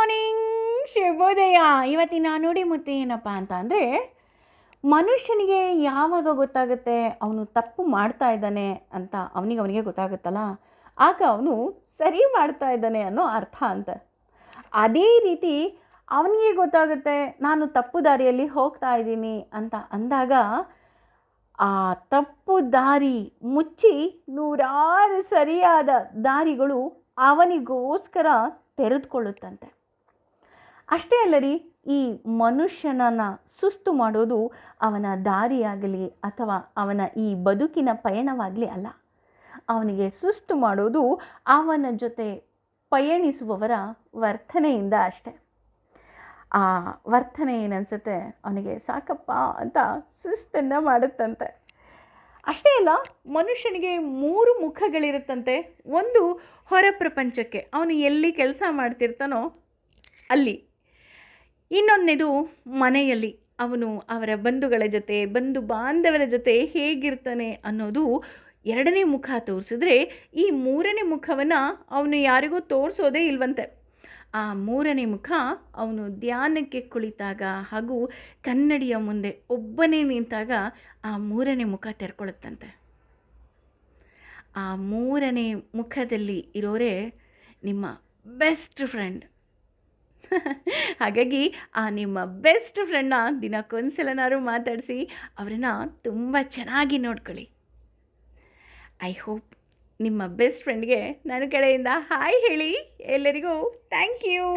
Morning, ಶುಭೋದಯ. ಇವತ್ತಿನ ನುಡಿಮುತ್ತು ಏನಪ್ಪ ಅಂತ ಅಂದರೆ, ಮನುಷ್ಯನಿಗೆ ಯಾವಾಗ ಗೊತ್ತಾಗುತ್ತೆ ಅವನು ತಪ್ಪು ಮಾಡ್ತಾ ಇದ್ದಾನೆ ಅಂತ ಅವನಿಗೆ ಗೊತ್ತಾಗುತ್ತಲ್ಲ, ಆಗ ಅವನು ಸರಿ ಮಾಡ್ತಾ ಇದ್ದಾನೆ ಅನ್ನೋ ಅರ್ಥ ಅಂತ. ಅದೇ ರೀತಿ ಅವನಿಗೆ ಗೊತ್ತಾಗುತ್ತೆ ನಾನು ತಪ್ಪು ದಾರಿಯಲ್ಲಿ ಹೋಗ್ತಾ ಇದ್ದೀನಿ ಅಂತ ಅಂದಾಗ ಆ ತಪ್ಪು ದಾರಿ ಮುಚ್ಚಿ ನೂರಾರು ಸರಿಯಾದ ದಾರಿಗಳು ಅವನಿಗೋಸ್ಕರ ತೆರೆದುಕೊಳ್ಳುತ್ತಂತೆ. ಅಷ್ಟೇ ಅಲ್ಲ ರೀ, ಈ ಮನುಷ್ಯನನ್ನು ಸುಸ್ತು ಮಾಡೋದು ಅವನ ದಾರಿಯಾಗಲಿ ಅಥವಾ ಅವನ ಈ ಬದುಕಿನ ಪಯಣವಾಗಲಿ ಅಲ್ಲ. ಅವನಿಗೆ ಸುಸ್ತು ಮಾಡೋದು ಅವನ ಜೊತೆ ಪಯಣಿಸುವವರ ವರ್ತನೆಯಿಂದ ಅಷ್ಟೆ. ಆ ವರ್ತನೆ ಏನನ್ಸುತ್ತೆ ಅವನಿಗೆ ಸಾಕಪ್ಪ ಅಂತ ಸುಸ್ತನ್ನು ಮಾಡುತ್ತಂತೆ. ಅಷ್ಟೇ ಅಲ್ಲ, ಮನುಷ್ಯನಿಗೆ 3 ಮುಖಗಳಿರುತ್ತಂತೆ. ಒಂದು ಹೊರ ಪ್ರಪಂಚಕ್ಕೆ, ಅವನು ಎಲ್ಲಿ ಕೆಲಸ ಮಾಡ್ತಿರ್ತಾನೋ ಅಲ್ಲಿ. ಇನ್ನೊಂದನೇದು ಮನೆಯಲ್ಲಿ, ಅವನು ಅವರ ಬಂಧುಗಳ ಜೊತೆ, ಬಂಧು ಬಾಂಧವರ ಜೊತೆ ಹೇಗಿರ್ತಾನೆ ಅನ್ನೋದು 2ನೇ ಮುಖ ತೋರಿಸಿದ್ರೆ, ಈ 3ನೇ ಮುಖವನ್ನು ಅವನು ಯಾರಿಗೂ ತೋರಿಸೋದೇ ಇಲ್ವಂತೆ. ಆ 3ನೇ ಮುಖ ಅವನು ಧ್ಯಾನಕ್ಕೆ ಕುಳಿತಾಗ ಹಾಗೂ ಕನ್ನಡಿಯ ಮುಂದೆ ಒಬ್ಬನೇ ನಿಂತಾಗ ಆ 3ನೇ ಮುಖ ತೆರ್ಕೊಳ್ಳುತ್ತಂತೆ. ಆ 3ನೇ ಮುಖದಲ್ಲಿ ಇರೋರೇ ನಿಮ್ಮ ಬೆಸ್ಟ್ ಫ್ರೆಂಡ್. ಹಾಗಾಗಿ ಆ ನಿಮ್ಮ ಬೆಸ್ಟ್ ಫ್ರೆಂಡ್ನ ದಿನಕ್ಕೊಂದ್ಸಲನಾದ್ರು ಮಾತಾಡಿಸಿ ಅವರನ್ನು ತುಂಬ ಚೆನ್ನಾಗಿ ನೋಡ್ಕೊಳ್ಳಿ. ಐ ಹೋಪ್ ನಿಮ್ಮ ಬೆಸ್ಟ್ ಫ್ರೆಂಡ್ಗೆ ನನ್ನ ಕಡೆಯಿಂದ ಹಾಯ್ ಹೇಳಿ. ಎಲ್ಲರಿಗೂ ಥ್ಯಾಂಕ್ ಯು.